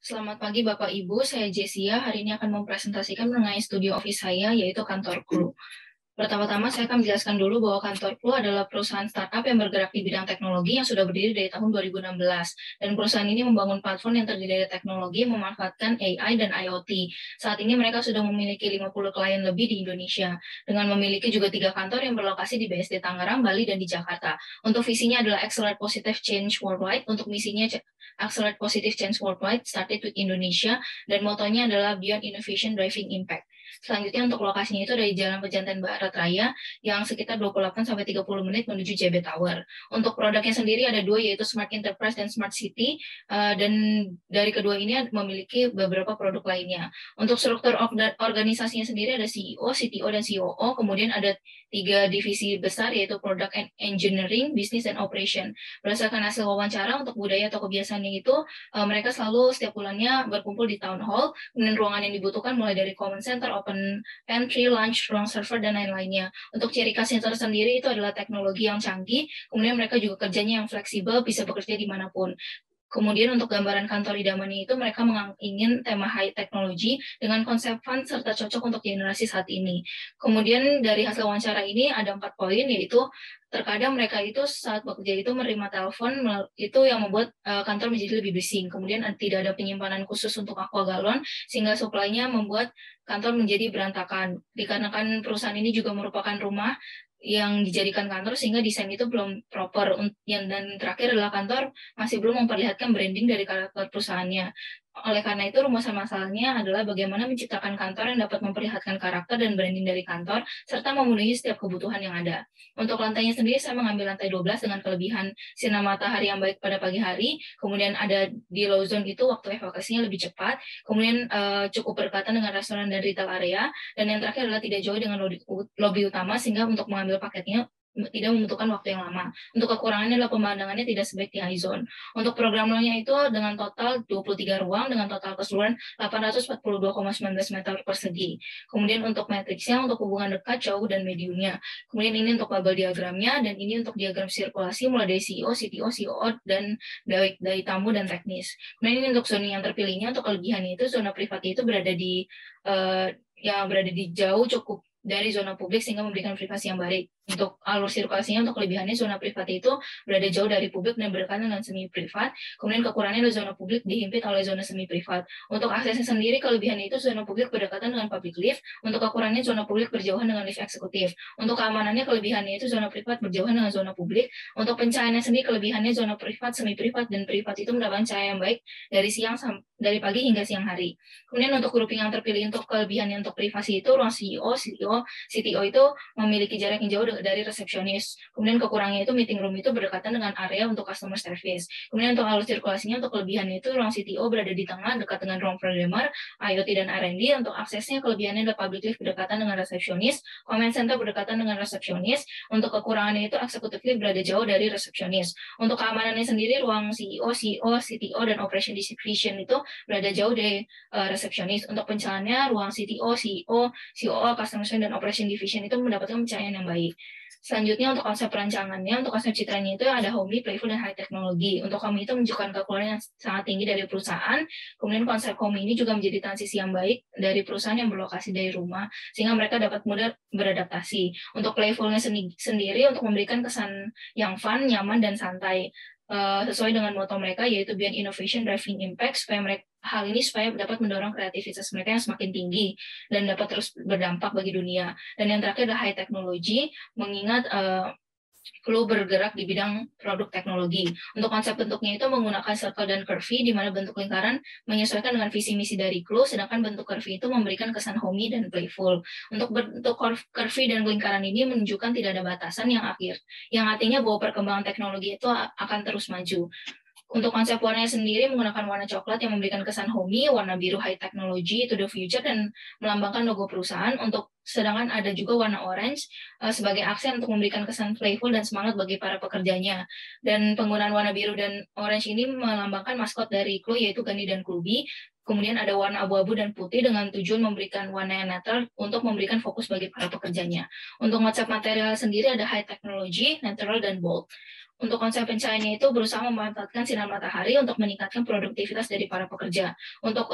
Selamat pagi Bapak Ibu, saya Jessia. Hari ini akan mempresentasikan mengenai studio office saya, yaitu kantor Clue. Pertama-tama saya akan menjelaskan dulu bahwa kantor Clue adalah perusahaan startup yang bergerak di bidang teknologi yang sudah berdiri dari tahun 2016. Dan perusahaan ini membangun platform yang terdiri dari teknologi yang memanfaatkan AI dan IoT. Saat ini mereka sudah memiliki 50 klien lebih di Indonesia, dengan memiliki juga 3 kantor yang berlokasi di BSD Tangerang, Bali, dan di Jakarta. Untuk visinya adalah Accelerate Positive Change Worldwide. Untuk misinya Accelerate Positive Change Worldwide, Started with Indonesia, dan motonya adalah Beyond Innovation Driving Impact. Selanjutnya untuk lokasinya itu dari Jalan Pejanten Barat Raya yang sekitar 28-30 menit menuju JB Tower. Untuk produknya sendiri ada 2, yaitu Smart Enterprise dan Smart City, dan dari kedua ini memiliki beberapa produk lainnya. Untuk struktur organisasinya sendiri ada CEO, CTO, dan COO, kemudian ada 3 divisi besar yaitu Product and Engineering, Business, dan Operation. Berdasarkan hasil wawancara untuk budaya atau kebiasaannya itu, mereka selalu setiap bulannya berkumpul di Town Hall, kemudian ruangan yang dibutuhkan mulai dari Common Center, Open Pantry, Lunch, ruang server, dan lain-lainnya. Untuk ciri khasnya tersendiri itu adalah teknologi yang canggih, kemudian mereka juga kerjanya yang fleksibel, bisa bekerja dimanapun. Kemudian untuk gambaran kantor idamannya itu mereka ingin tema high technology dengan konsep fun serta cocok untuk generasi saat ini. Kemudian dari hasil wawancara ini ada 4 poin, yaitu terkadang mereka itu saat bekerja itu menerima telepon itu yang membuat kantor menjadi lebih bising. Kemudian tidak ada penyimpanan khusus untuk aqua galon sehingga supply-nya membuat kantor menjadi berantakan. Dikarenakan perusahaan ini juga merupakan rumah yang dijadikan kantor sehingga desain itu belum proper. Dan terakhir adalah kantor masih belum memperlihatkan branding dari karakter perusahaannya. Oleh karena itu, rumusan masalahnya adalah bagaimana menciptakan kantor yang dapat memperlihatkan karakter dan branding dari kantor, serta memenuhi setiap kebutuhan yang ada. Untuk lantainya sendiri, saya mengambil lantai 12 dengan kelebihan sinar matahari yang baik pada pagi hari, kemudian ada di low zone itu waktu evakuasinya lebih cepat, kemudian cukup berdekatan dengan restoran dan retail area, dan yang terakhir adalah tidak jauh dengan lobby utama, sehingga untuk mengambil paketnya tidak membutuhkan waktu yang lama. Untuk kekurangannya adalah pemandangannya tidak sebaik di high zone. Untuk program loan-nya itu dengan total 23 ruang dengan total keseluruhan 842,19 meter persegi. Kemudian untuk matriksnya, untuk hubungan dekat, jauh, dan mediumnya. Kemudian ini untuk bubble diagramnya, dan ini untuk diagram sirkulasi mulai dari CEO, CTO, COO, dan dari tamu dan teknis. Kemudian ini untuk zona yang terpilihnya, untuk kelebihannya itu zona privatnya itu berada di jauh cukup dari zona publik sehingga memberikan privasi yang baik. Untuk alur sirkulasinya, untuk kelebihannya zona privat itu berada jauh dari publik dan berdekatan dengan semi privat. Kemudian kekurangannya adalah zona publik dihimpit oleh zona semi privat. Untuk aksesnya sendiri, kelebihannya itu zona publik berdekatan dengan public lift. Untuk kekurangannya zona publik berjauhan dengan lift eksekutif. Untuk keamanannya, kelebihannya itu zona privat berjauhan dengan zona publik. Untuk pencahayaannya sendiri, kelebihannya zona privat, semi privat, dan privat itu mendapatkan cahaya yang baik dari pagi hingga siang hari. Kemudian untuk grouping yang terpilih untuk kelebihannya untuk privasi itu ruang CEO, CTO itu memiliki jarak yang jauh dari resepsionis. Kemudian kekurangannya itu meeting room itu berdekatan dengan area untuk customer service. Kemudian untuk alur sirkulasinya, untuk kelebihannya itu ruang CTO berada di tengah dekat dengan ruang programmer, IoT, dan R&D. Untuk aksesnya, kelebihannya adalah public lift berdekatan dengan resepsionis, command center berdekatan dengan resepsionis. Untuk kekurangannya itu executive lift berada jauh dari resepsionis. Untuk keamanannya sendiri, ruang CEO, CTO, dan operation division itu berada jauh dari resepsionis. Untuk pencahayanya, ruang CTO, CEO, COO, Customer Service, dan Operation Division itu mendapatkan pencahayaan yang baik. Selanjutnya untuk konsep perancangannya, untuk konsep citranya itu ada homely, playful, dan high teknologi. Untuk homely itu menunjukkan kekeluaran yang sangat tinggi dari perusahaan. Kemudian konsep homely ini juga menjadi transisi yang baik dari perusahaan yang berlokasi dari rumah, sehingga mereka dapat mudah beradaptasi. Untuk playfulnya sendiri untuk memberikan kesan yang fun, nyaman, dan santai. Sesuai dengan moto mereka, yaitu Beyond Innovation Driving Impact, hal ini supaya dapat mendorong kreativitas mereka yang semakin tinggi dan dapat terus berdampak bagi dunia. Dan yang terakhir adalah high technology, mengingat Clue bergerak di bidang produk teknologi. Untuk konsep bentuknya itu menggunakan circle dan curvy, di mana bentuk lingkaran menyesuaikan dengan visi misi dari Clue, sedangkan bentuk curvy itu memberikan kesan homey dan playful. Untuk bentuk curvy dan lingkaran ini menunjukkan tidak ada batasan yang artinya bahwa perkembangan teknologi itu akan terus maju. Untuk konsep warnanya sendiri menggunakan warna coklat yang memberikan kesan homey, warna biru high technology to the future, dan melambangkan logo perusahaan. Sedangkan ada juga warna orange sebagai aksen untuk memberikan kesan playful dan semangat bagi para pekerjanya. Dan penggunaan warna biru dan orange ini melambangkan maskot dari Clue, yaitu Gandhi dan Cluby. Kemudian ada warna abu-abu dan putih dengan tujuan memberikan warna yang netral untuk memberikan fokus bagi para pekerjanya. Untuk konsep material sendiri ada high technology, natural, dan bold. Untuk konsep pencahayaannya itu berusaha memanfaatkan sinar matahari untuk meningkatkan produktivitas dari para pekerja. Untuk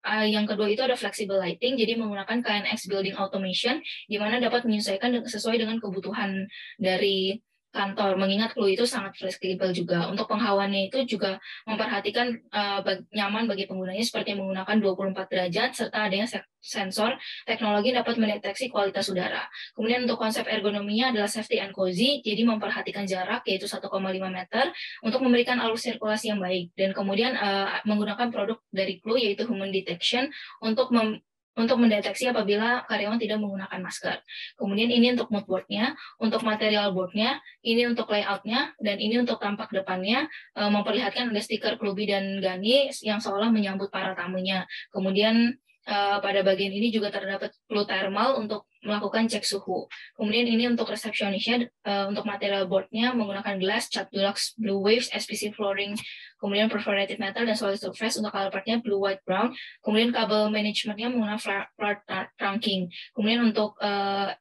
yang kedua itu ada flexible lighting, jadi menggunakan KNX building automation, di mana dapat menyesuaikan sesuai dengan kebutuhan dari kantor, mengingat Clue itu sangat fleksibel juga. Untuk penghawanya itu juga memperhatikan nyaman bagi penggunanya seperti menggunakan 24 derajat serta adanya sensor teknologi dapat mendeteksi kualitas udara. Kemudian untuk konsep ergonominya adalah safety and cozy, jadi memperhatikan jarak yaitu 1,5 meter untuk memberikan alur sirkulasi yang baik. Dan kemudian menggunakan produk dari Clue yaitu human detection untuk mendeteksi apabila karyawan tidak menggunakan masker. Kemudian ini untuk mood board-nya, untuk material board-nya, ini untuk layout-nya, dan ini untuk tampak depannya, memperlihatkan ada stiker Clubi dan Gani yang seolah menyambut para tamunya. Kemudian pada bagian ini juga terdapat Clue thermal untuk melakukan cek suhu. Kemudian ini untuk resepsionisnya, untuk material board-nya menggunakan glass, cat deluxe, blue waves, SPC flooring, kemudian perforated metal dan solid surface. Untuk color part-nya blue, white, brown. Kemudian kabel manajemennya menggunakan flat trunking. Kemudian untuk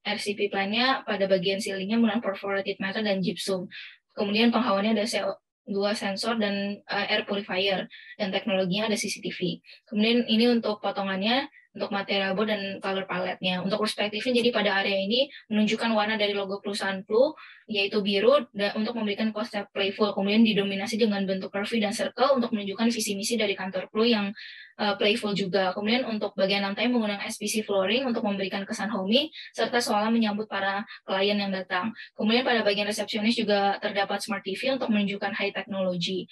RCP plan-nya pada bagian ceilingnya menggunakan perforated metal dan gypsum. Kemudian penghawannya ada CO2 sensor dan air purifier, dan teknologinya ada CCTV. Kemudian ini untuk potongannya, untuk material board dan color palette-nya. Untuk perspektifnya, jadi pada area ini menunjukkan warna dari logo perusahaan Clue, yaitu biru, dan untuk memberikan konsep playful. Kemudian didominasi dengan bentuk curvy dan circle untuk menunjukkan visi misi dari kantor Clue yang playful juga. Kemudian untuk bagian lantai menggunakan SPC flooring untuk memberikan kesan homey, serta seolah menyambut para klien yang datang. Kemudian pada bagian resepsionis juga terdapat smart TV untuk menunjukkan high technology.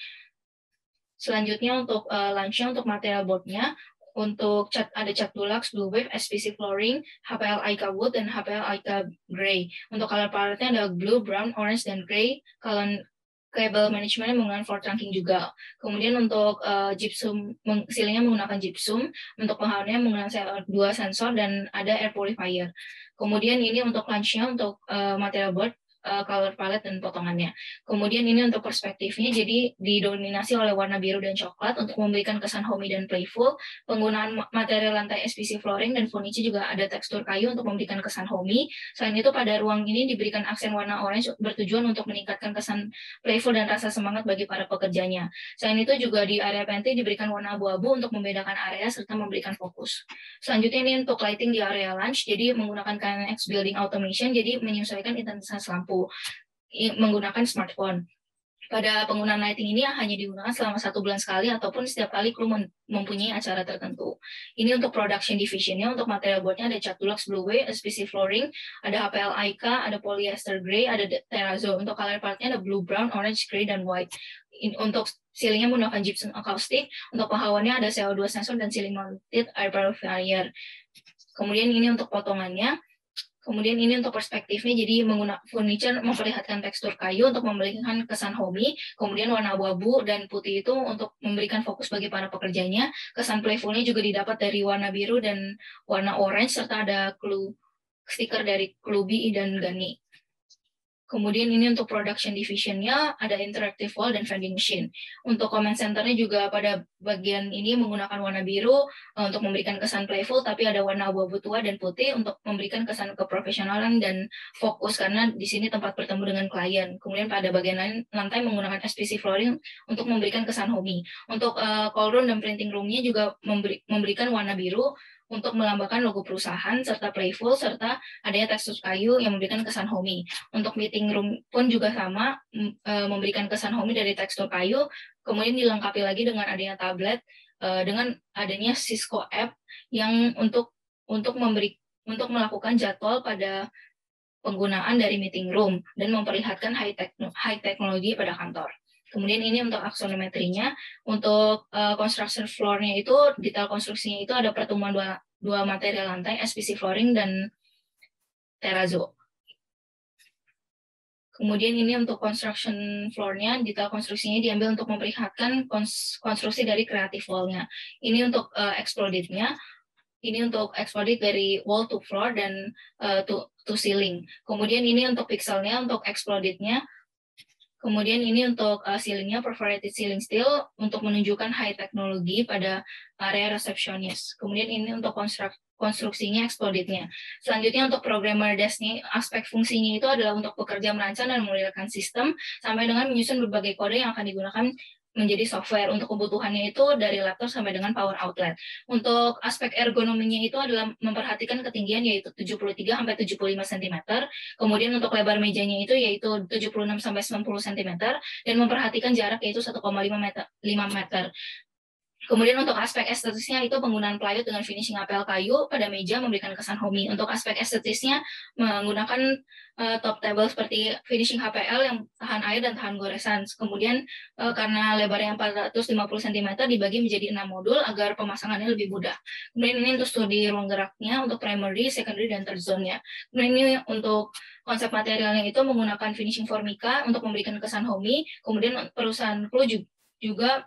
Selanjutnya untuk lunch-nya, untuk material board-nya, untuk cat ada cat deluxe, blue wave, SPC flooring, HPL Ica wood, dan HPL Ica gray. Untuk color palette-nya ada blue, brown, orange, dan gray. Kalau kabel manajemennya menggunakan floor trunking juga. Kemudian untuk gypsum, ceilingnya menggunakan gypsum. Untuk penghawannya menggunakan CO2 sensor dan ada air purifier. Kemudian ini untuk lunch-nya, untuk material board, color palette dan potongannya. Kemudian ini untuk perspektifnya, jadi didominasi oleh warna biru dan coklat untuk memberikan kesan homey dan playful. Penggunaan material lantai SPC flooring dan furniture juga ada tekstur kayu untuk memberikan kesan homey. Selain itu pada ruang ini diberikan aksen warna orange bertujuan untuk meningkatkan kesan playful dan rasa semangat bagi para pekerjanya. Selain itu juga di area pantry diberikan warna abu-abu untuk membedakan area serta memberikan fokus. Selanjutnya ini untuk lighting di area lunch, jadi menggunakan KNX building automation, jadi menyesuaikan intensitas lampu menggunakan smartphone. Pada penggunaan lighting ini hanya digunakan selama 1 bulan sekali ataupun setiap kali Clue mempunyai acara tertentu. Ini untuk production division-nya, untuk material board-nya ada cat deluxe blue way, SPC flooring, ada HPL Ica, ada polyester gray, ada terrazzo. Untuk color part-nya ada blue, brown, orange, gray, dan white. Untuk ceilingnya menggunakan gypsum acoustic, untuk penghawannya ada CO2 sensor dan ceiling mounted air purifier. Kemudian ini untuk potongannya. Kemudian ini untuk perspektifnya, jadi menggunakan furniture memperlihatkan tekstur kayu untuk memberikan kesan homey. Kemudian warna abu-abu dan putih itu untuk memberikan fokus bagi para pekerjanya. Kesan playfulnya juga didapat dari warna biru dan warna orange, serta ada Clue stiker dari Clubi dan Gani. Kemudian ini untuk production division-nya ada interactive wall dan vending machine. Untuk comment center-nya juga pada bagian ini menggunakan warna biru untuk memberikan kesan playful, tapi ada warna abu-abu tua dan putih untuk memberikan kesan keprofesionalan dan fokus karena di sini tempat bertemu dengan klien. Kemudian pada bagian lantai menggunakan SPC flooring untuk memberikan kesan homey. Untuk call room dan printing room-nya juga memberikan warna biru untuk melambangkan logo perusahaan, serta playful, serta adanya tekstur kayu yang memberikan kesan homey. Untuk meeting room pun juga sama, memberikan kesan homey dari tekstur kayu, kemudian dilengkapi lagi dengan adanya tablet, dengan adanya Cisco app yang untuk melakukan jadwal pada penggunaan dari meeting room dan memperlihatkan high technology pada kantor. Kemudian ini untuk aksonometrinya, untuk construction floor-nya itu, detail konstruksinya itu ada pertemuan dua material lantai, SPC flooring dan terrazzo. Kemudian ini untuk construction floor-nya, detail konstruksinya diambil untuk memperlihatkan konstruksi dari creative wall-nya. Ini untuk exploded-nya, ini untuk exploded dari wall to floor dan to ceiling. Kemudian ini untuk pixelnya, untuk exploded-nya. Kemudian ini untuk ceilingnya perforated ceiling steel untuk menunjukkan high teknologi pada area resepsionis. Kemudian ini untuk konstruksinya exploded-nya. Selanjutnya untuk programmer desk-nya, aspek fungsinya itu adalah untuk bekerja merancang dan memodalkan sistem sampai dengan menyusun berbagai kode yang akan digunakan menjadi software. Untuk kebutuhannya itu dari laptop sampai dengan power outlet. Untuk aspek ergonominya itu adalah memperhatikan ketinggian yaitu 73 sampai 75 cm. Kemudian untuk lebar mejanya itu yaitu 76 sampai 90 cm dan memperhatikan jarak yaitu 1,5 meter. Kemudian untuk aspek estetisnya itu penggunaan plywood dengan finishing apel kayu pada meja memberikan kesan homey. Untuk aspek estetisnya menggunakan top table seperti finishing HPL yang tahan air dan tahan goresan. Kemudian karena lebarnya 450 cm dibagi menjadi 6 modul agar pemasangannya lebih mudah. Kemudian ini untuk studi ruang geraknya untuk primary, secondary, dan third zone-nya. Kemudian ini untuk konsep materialnya itu menggunakan finishing formica untuk memberikan kesan homey. Kemudian perusahaan Clue juga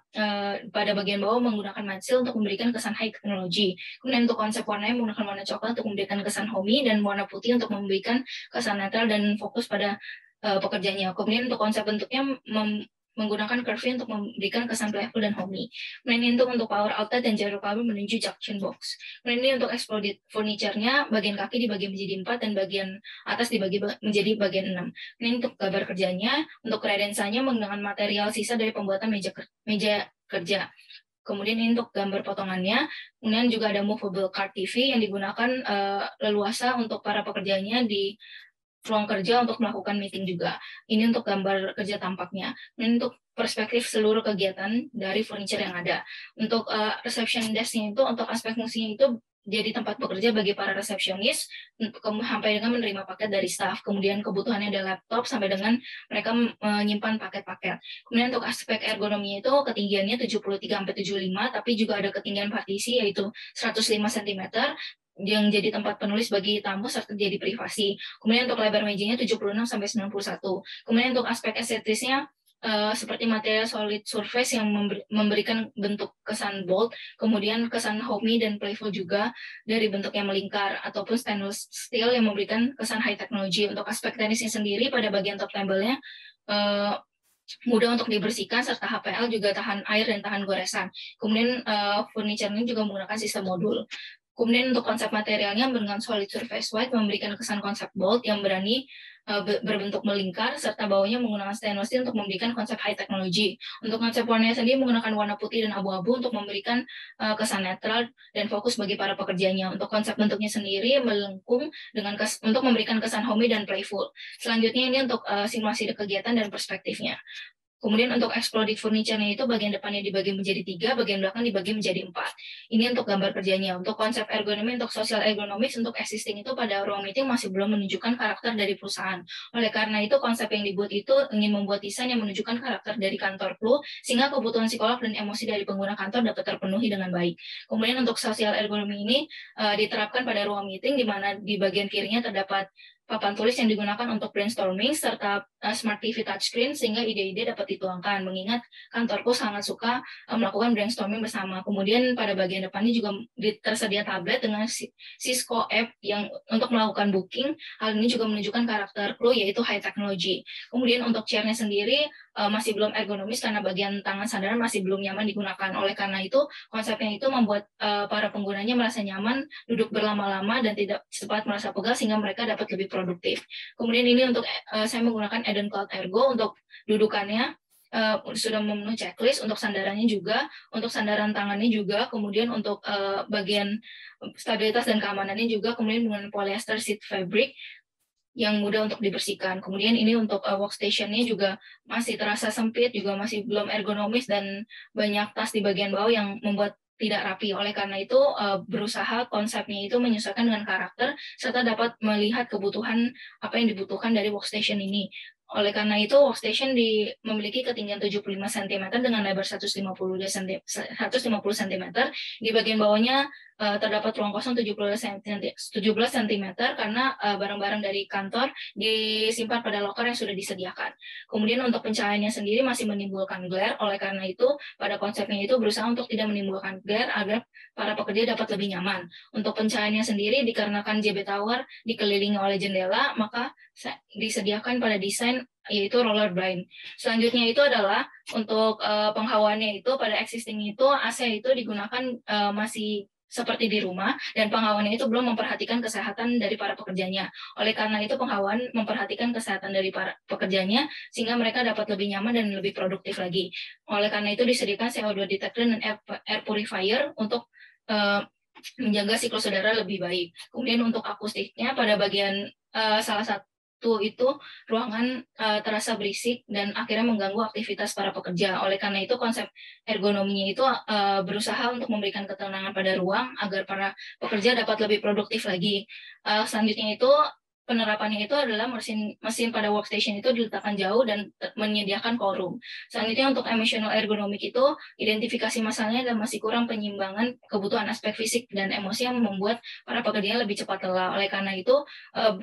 pada bagian bawah menggunakan matte seal untuk memberikan kesan high teknologi. Kemudian untuk konsep warnanya menggunakan warna coklat untuk memberikan kesan homey dan warna putih untuk memberikan kesan netral dan fokus pada pekerjanya. Kemudian untuk konsep bentuknya menggunakan curvy untuk memberikan kesan playful dan homey. Kemudian ini untuk power outlet dan jalur kabel menuju junction box. Kemudian ini untuk exploded furniture-nya, bagian kaki dibagi menjadi 4 dan bagian atas dibagi menjadi bagian 6. Ini untuk gambar kerjanya, untuk kredensanya menggunakan material sisa dari pembuatan meja kerja. Kemudian ini untuk gambar potongannya, kemudian juga ada movable card TV yang digunakan leluasa untuk para pekerjanya di ruang kerja untuk melakukan meeting juga. Ini untuk gambar kerja tampaknya. Ini untuk perspektif seluruh kegiatan dari furniture yang ada. Untuk reception desk-nya itu, untuk aspek fungsinya itu jadi tempat bekerja bagi para resepsionis sampai dengan menerima paket dari staff. Kemudian kebutuhannya ada laptop sampai dengan mereka menyimpan paket-paket. Kemudian untuk aspek ergonominya itu ketinggiannya 73 sampai 75, tapi juga ada ketinggian partisi yaitu 105 cm yang jadi tempat penulis bagi tamu serta jadi privasi. Kemudian untuk lebar mejanya 76 sampai 91. Kemudian untuk aspek estetisnya seperti material solid surface yang memberikan bentuk kesan bold, kemudian kesan homey dan playful juga dari bentuk yang melingkar, ataupun stainless steel yang memberikan kesan high technology. Untuk aspek teknisnya sendiri pada bagian top table-nya mudah untuk dibersihkan serta HPL juga tahan air dan tahan goresan. Kemudian furniture ini juga menggunakan sistem modul. Kemudian untuk konsep materialnya dengan solid surface white memberikan kesan konsep bold yang berani berbentuk melingkar, serta bawahnya menggunakan stainless steel untuk memberikan konsep high technology. Untuk konsep warnanya sendiri menggunakan warna putih dan abu-abu untuk memberikan kesan netral dan fokus bagi para pekerjanya. Untuk konsep bentuknya sendiri melengkung dengan untuk memberikan kesan homey dan playful. Selanjutnya ini untuk simulasi kegiatan dan perspektifnya. Kemudian untuk exploded furniture-nya itu bagian depannya dibagi menjadi 3, bagian belakang dibagi menjadi 4. Ini untuk gambar kerjanya. Untuk konsep ergonomi, untuk social ergonomics, untuk existing itu pada ruang meeting masih belum menunjukkan karakter dari perusahaan. Oleh karena itu, konsep yang dibuat itu ingin membuat desain yang menunjukkan karakter dari kantor Clue, sehingga kebutuhan psikolog dan emosi dari pengguna kantor dapat terpenuhi dengan baik. Kemudian untuk social ergonomi ini diterapkan pada ruang meeting, di mana di bagian kirinya terdapat papan tulis yang digunakan untuk brainstorming, serta Smart TV touchscreen, sehingga ide-ide dapat dituangkan. Mengingat kantorku sangat suka melakukan brainstorming bersama. Kemudian pada bagian depannya juga tersedia tablet dengan Cisco app yang untuk melakukan booking. Hal ini juga menunjukkan karakter Clue, yaitu high technology. Kemudian untuk chair-nya sendiri masih belum ergonomis karena bagian tangan sandaran masih belum nyaman digunakan. Oleh karena itu, konsepnya itu membuat para penggunanya merasa nyaman duduk berlama-lama dan tidak cepat merasa pegal, sehingga mereka dapat lebih produktif. Kemudian ini untuk saya menggunakan Eden Cloud Ergo untuk dudukannya. Sudah memenuhi checklist. Untuk sandarannya juga, untuk sandaran tangannya juga, kemudian untuk bagian stabilitas dan keamanannya juga, kemudian dengan polyester seat fabric yang mudah untuk dibersihkan. Kemudian ini untuk workstation-nya juga masih terasa sempit, juga masih belum ergonomis, dan banyak tas di bagian bawah yang membuat tidak rapi. Oleh karena itu, berusaha konsepnya itu menyesuaikan dengan karakter, serta dapat melihat kebutuhan apa yang dibutuhkan dari workstation ini. Oleh karena itu, workstation memiliki ketinggian 75 cm dengan lebar 150 cm. Di bagian bawahnya terdapat ruang kosong 17 cm karena barang-barang dari kantor disimpan pada loker yang sudah disediakan. Kemudian untuk pencahayaannya sendiri masih menimbulkan glare, oleh karena itu pada konsepnya itu berusaha untuk tidak menimbulkan glare agar para pekerja dapat lebih nyaman. Untuk pencahayaannya sendiri dikarenakan JB Tower dikelilingi oleh jendela, maka disediakan pada desain yaitu roller blind. Selanjutnya itu adalah untuk penghawanya itu pada existing itu AC itu digunakan masih seperti di rumah, dan penghawanya itu belum memperhatikan kesehatan dari para pekerjanya. Oleh karena itu penghawaan memperhatikan kesehatan dari para pekerjanya sehingga mereka dapat lebih nyaman dan lebih produktif lagi. Oleh karena itu disediakan CO2 detector dan air purifier untuk menjaga siklus udara lebih baik. Kemudian untuk akustiknya pada bagian salah satu itu ruangan terasa berisik dan akhirnya mengganggu aktivitas para pekerja. Oleh karena itu konsep ergonominya itu berusaha untuk memberikan ketenangan pada ruang agar para pekerja dapat lebih produktif lagi. Selanjutnya itu penerapannya itu adalah mesin pada workstation itu diletakkan jauh dan menyediakan cool room. Selanjutnya untuk emotional ergonomic itu identifikasi masalahnya dan masih kurang penyimbangan kebutuhan aspek fisik dan emosi yang membuat para pekerja lebih cepat lelah. Oleh karena itu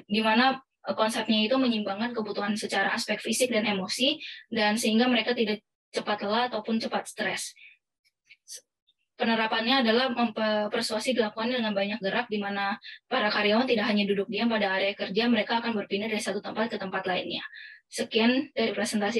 di mana konsepnya itu menyimbangkan kebutuhan secara aspek fisik dan emosi, dan sehingga mereka tidak cepat lelah ataupun cepat stres. Penerapannya adalah mempersuasi dilakukan dengan banyak gerak, di mana para karyawan tidak hanya duduk diam pada area kerja, mereka akan berpindah dari satu tempat ke tempat lainnya. Sekian dari presentasi